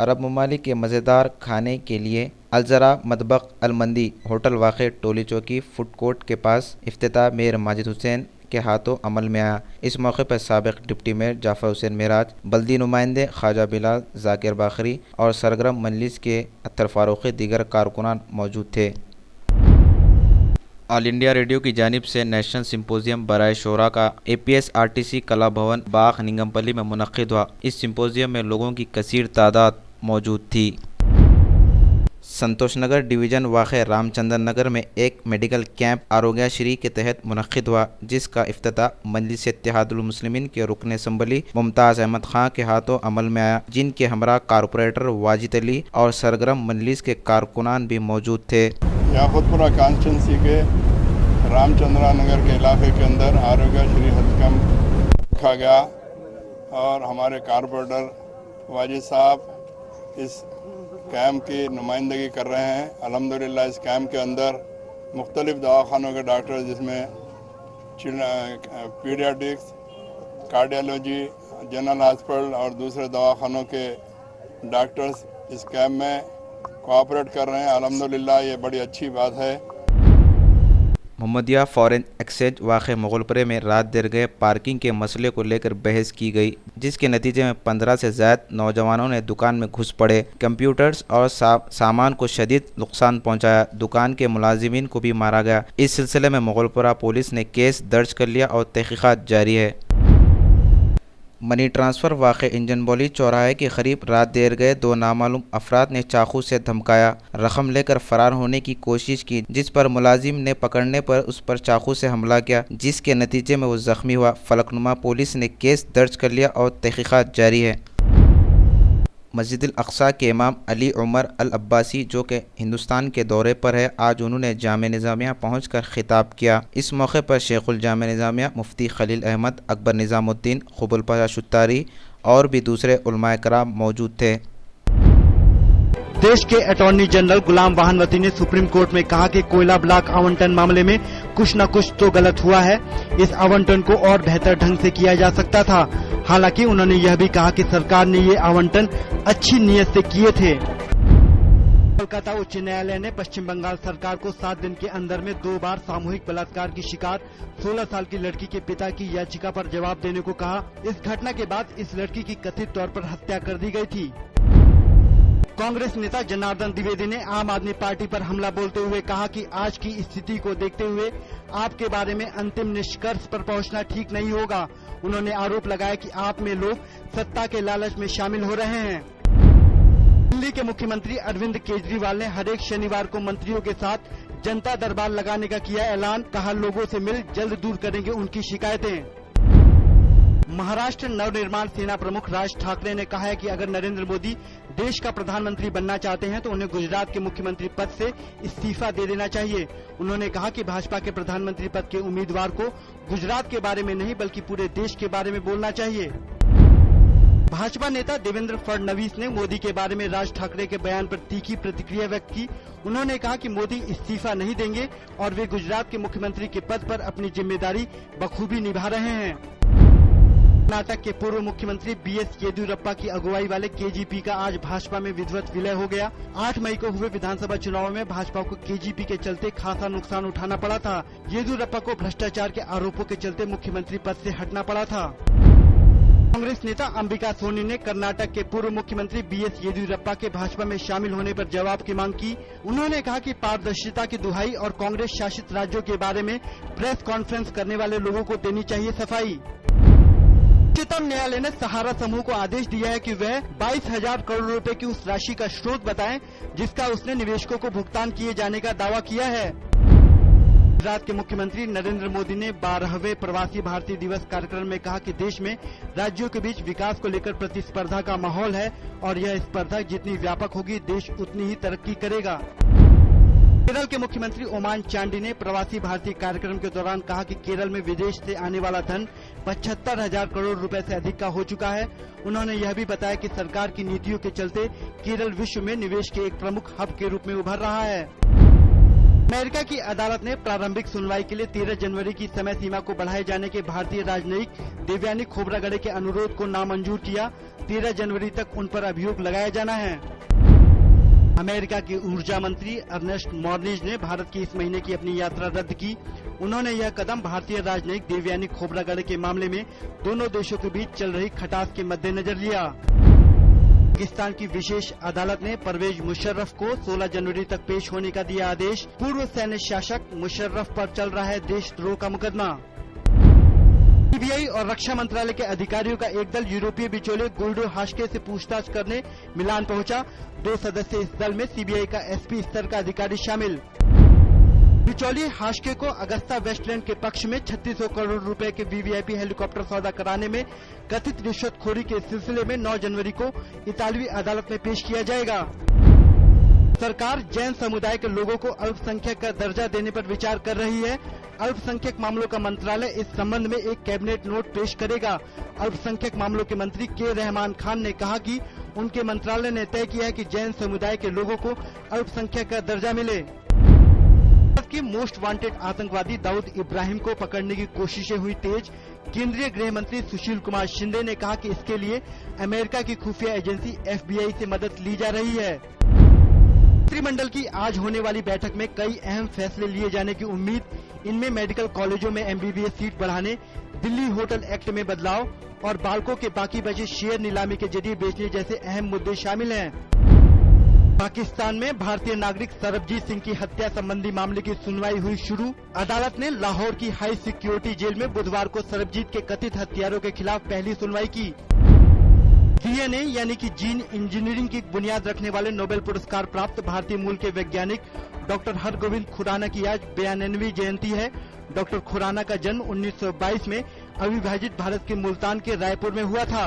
अरब ममालिक के मज़ेदार खाने के लिए अलजरा मतबख अलमंदी होटल वाक़ टोली चौकी फूड कोर्ट के पास इफ्तिताह मेयर माजिद हुसैन के हाथों अमल में आया। इस मौके पर साबिक़ डिप्टी मेयर जाफ़र हुसैन मेराज, बल्दी नुमाइंदे ख्वाजा बिलाल ज़ाकिर बाखरी और सरगर्म मजलिस के अत्तर फ़ारूक़ी दीगर कारकुनान मौजूद थे। ऑल इंडिया रेडियो की जानिब से नेशनल सिम्पोजियम बराए शोरा का APSRTC कला भवन बाग निगमपल्ली में मुनक़्क़िद हुआ। इस सिम्पोजियम में लोगों की कसीर तादाद मौजूद थी। संतोषनगर डिवीज़न वाक़े रामचंद्र नगर में एक मेडिकल कैंप आरोग्यश्री के तहत मुनक़्क़िद हुआ, जिसका इफ्तिताह मजलिस इत्तेहादुल मुस्लिमीन के रुकन असम्बली मुमताज़ अहमद खां के हाथों अमल में आया, जिनके हमरा कारपोरेटर वाजिद अली और सरगर्म मजलिस के कारकुनान भी मौजूद थे। याकुतपुरा कॉन्स्टिट्यूंसी के रामचंद्र नगर के इलाके के अंदर आरोग्यश्री हेल्थ कैंप रखा गया और हमारे कारपोरेटर वाजिद साहब इस कैंप की नुमाइंदगी कर रहे हैं। अल्हम्दुलिल्लाह इस कैंप के अंदर मुख्तलिफ दवाखानों के डॉक्टर, जिसमें पीडियाट्रिक्स, कार्डियोलॉजी, जनरल हॉस्पिटल और दूसरे दवाखानों के डॉक्टर्स इस कैंप में कोऑपरेट कर रहे हैं। अल्हम्दुलिल्लाह ये बड़ी अच्छी बात है। मोहम्मदिया फॉरेन एक्सचेंज वाक़े मुगलपुरे में रात देर गए पार्किंग के मसले को लेकर बहस की गई, जिसके नतीजे में 15 से ज़्यादा नौजवानों ने दुकान में घुस पड़े, कंप्यूटर्स और सामान को शदीद नुकसान पहुंचाया। दुकान के मुलाजिमीन को भी मारा गया। इस सिलसिले में मुगलपुरा पुलिस ने केस दर्ज कर लिया और तहक़ीक़ात जारी है। मनी ट्रांसफ़र वाक़े इंजन बौली चौराहे के करीब रात देर गए दो नामालूम अफराद ने चाकू से धमकाया, रकम लेकर फ़रार होने की कोशिश की, जिस पर मुलाजिम ने पकड़ने पर उस पर चाकू से हमला किया, जिसके नतीजे में वो ज़ख्मी हुआ। फलकनुमा पुलिस ने केस दर्ज कर लिया और तहक़ीक़ात जारी है। मस्जिद अल-अक़सा के इमाम अली उमर अल अब्बासी, जो कि हिंदुस्तान के दौरे पर है, आज उन्होंने जामे निज़ामिया पहुंचकर ख़िताब किया। इस मौके पर शेखुल जामे निज़ामिया मुफ्ती खलील अहमद, अकबर निज़ामुद्दीन, क़ुबुल पाशा शुत्तारी और भी दूसरे उलमाए कराम मौजूद थे। देश के अटॉर्नी जनरल गुलाम वाहनवती ने सुप्रीम कोर्ट में कहा कि कोयला ब्लॉक आवंटन मामले में कुछ न कुछ तो गलत हुआ है। इस आवंटन को और बेहतर ढंग से किया जा सकता था। हालांकि उन्होंने यह भी कहा कि सरकार ने ये आवंटन अच्छी नीयत से किए थे। कोलकाता उच्च न्यायालय ने पश्चिम बंगाल सरकार को 7 दिन के अंदर में 2 बार सामूहिक बलात्कार की शिकार 16 साल की लड़की के पिता की याचिका पर जवाब देने को कहा। इस घटना के बाद इस लड़की की कथित तौर पर हत्या कर दी गई थी। कांग्रेस नेता जनार्दन द्विवेदी ने आम आदमी पार्टी पर हमला बोलते हुए कहा कि आज की स्थिति को देखते हुए आपके बारे में अंतिम निष्कर्ष पर पहुंचना ठीक नहीं होगा। उन्होंने आरोप लगाया कि आप में लोग सत्ता के लालच में शामिल हो रहे हैं। दिल्ली के मुख्यमंत्री अरविंद केजरीवाल ने हर एक शनिवार को मंत्रियों के साथ जनता दरबार लगाने का किया ऐलान। कहा, लोगों से मिल जल्द दूर करेंगे उनकी शिकायतें। महाराष्ट्र नवनिर्माण सेना प्रमुख राज ठाकरे ने कहा है कि अगर नरेंद्र मोदी देश का प्रधानमंत्री बनना चाहते हैं तो उन्हें गुजरात के मुख्यमंत्री पद से इस्तीफा दे देना चाहिए। उन्होंने कहा कि भाजपा के प्रधानमंत्री पद के उम्मीदवार को गुजरात के बारे में नहीं बल्कि पूरे देश के बारे में बोलना चाहिए। भाजपा नेता देवेंद्र फडणवीस ने मोदी के बारे में राज ठाकरे के बयान पर तीखी प्रतिक्रिया व्यक्त की। उन्होंने कहा कि मोदी इस्तीफा नहीं देंगे और वे गुजरात के मुख्यमंत्री के पद पर अपनी जिम्मेदारी बखूबी निभा रहे हैं। कर्नाटक के पूर्व मुख्यमंत्री BS येदियुरप्पा की अगुवाई वाले KJP का आज भाजपा में विधिवत विलय हो गया। 8 मई को हुए विधानसभा चुनाव में भाजपा को KJP के चलते खासा नुकसान उठाना पड़ा था। येदियुरप्पा को भ्रष्टाचार के आरोपों के चलते मुख्यमंत्री पद से हटना पड़ा था। कांग्रेस नेता अंबिका सोनी ने कर्नाटक के पूर्व मुख्यमंत्री BS येदियुरप्पा के भाजपा में शामिल होने पर जवाब की मांग की। उन्होंने कहा कि पारदर्शिता की दुहाई और कांग्रेस शासित राज्यों के बारे में प्रेस कॉन्फ्रेंस करने वाले लोगों को देनी चाहिए सफाई। उच्चतम न्यायालय ने सहारा समूह को आदेश दिया है कि वह 22,000 करोड़ रुपए की उस राशि का स्रोत बताएं जिसका उसने निवेशकों को भुगतान किए जाने का दावा किया है। गुजरात के मुख्यमंत्री नरेंद्र मोदी ने 12वें प्रवासी भारतीय दिवस कार्यक्रम में कहा कि देश में राज्यों के बीच विकास को लेकर प्रतिस्पर्धा का माहौल है और यह स्पर्धा जितनी व्यापक होगी देश उतनी ही तरक्की करेगा। केरल के मुख्यमंत्री ओमान चांडी ने प्रवासी भारतीय कार्यक्रम के दौरान कहा कि केरल में विदेश से आने वाला धन 75,000 करोड़ रुपए से अधिक का हो चुका है। उन्होंने यह भी बताया कि सरकार की नीतियों के चलते केरल विश्व में निवेश के एक प्रमुख हब के रूप में उभर रहा है। अमेरिका की अदालत ने प्रारंभिक सुनवाई के लिए 13 जनवरी की समय सीमा को बढ़ाए जाने के भारतीय राजनयिक देवयानी खोब्रागडे के अनुरोध को नामंजूर किया। 13 जनवरी तक उन पर अभियोग लगाया जाना है। अमेरिका के ऊर्जा मंत्री अर्नेस्ट मॉर्निज ने भारत की इस महीने की अपनी यात्रा रद्द की। उन्होंने यह कदम भारतीय राजनयिक देवयानी खोब्रागडे के मामले में दोनों देशों के बीच चल रही खटास के मद्देनजर लिया। पाकिस्तान की विशेष अदालत ने परवेज मुशर्रफ को 16 जनवरी तक पेश होने का दिया आदेश। पूर्व सैन्य शासक मुशर्रफ पर चल रहा है देशद्रोह का मुकदमा। सीबीआई और रक्षा मंत्रालय के अधिकारियों का एक दल यूरोपीय बिचौलिए गुल्डो हाशके से पूछताछ करने मिलान पहुंचा। 2 सदस्यीय इस दल में सीबीआई का एसपी स्तर का अधिकारी शामिल। बिचौलिए हाशके को अगस्ता वेस्टलैंड के पक्ष में 3600 करोड़ रुपए के वीवीआईपी हेलीकॉप्टर सौदा कराने में कथित रिश्वतखोरी के सिलसिले में 9 जनवरी को इतालवी अदालत में पेश किया जाएगा। सरकार जैन समुदाय के लोगों को अल्पसंख्यक का दर्जा देने पर विचार कर रही है। अल्पसंख्यक मामलों का मंत्रालय इस संबंध में एक कैबिनेट नोट पेश करेगा। अल्पसंख्यक मामलों के मंत्री के रहमान खान ने कहा कि उनके मंत्रालय ने तय किया है कि जैन समुदाय के लोगों को अल्पसंख्यक का दर्जा मिले। भारत के मोस्ट वांटेड आतंकवादी दाऊद इब्राहिम को पकड़ने की कोशिशें हुई तेज। केंद्रीय गृह मंत्री सुशील कुमार शिंदे ने कहा कि इसके लिए अमेरिका की खुफिया एजेंसी FBI से मदद ली जा रही है। मंत्रिमंडल की आज होने वाली बैठक में कई अहम फैसले लिए जाने की उम्मीद। इनमें मेडिकल कॉलेजों में MBBS सीट बढ़ाने, दिल्ली होटल एक्ट में बदलाव और बालकों के बाकी बचे शेयर नीलामी के जरिए बेचने जैसे अहम मुद्दे शामिल हैं। पाकिस्तान में भारतीय नागरिक सरबजीत सिंह की हत्या संबंधी मामले की सुनवाई हुई शुरू। अदालत ने लाहौर की हाई सिक्योरिटी जेल में बुधवार को सरबजीत के कथित हत्यारों के खिलाफ पहली सुनवाई की। DNA यानी कि जीन इंजीनियरिंग की बुनियाद रखने वाले नोबेल पुरस्कार प्राप्त भारतीय मूल के वैज्ञानिक डॉक्टर हरगोविंद खुराना की आज 92वीं जयंती है। डॉक्टर खुराना का जन्म 1922 में अविभाजित भारत के मुल्तान के रायपुर में हुआ था।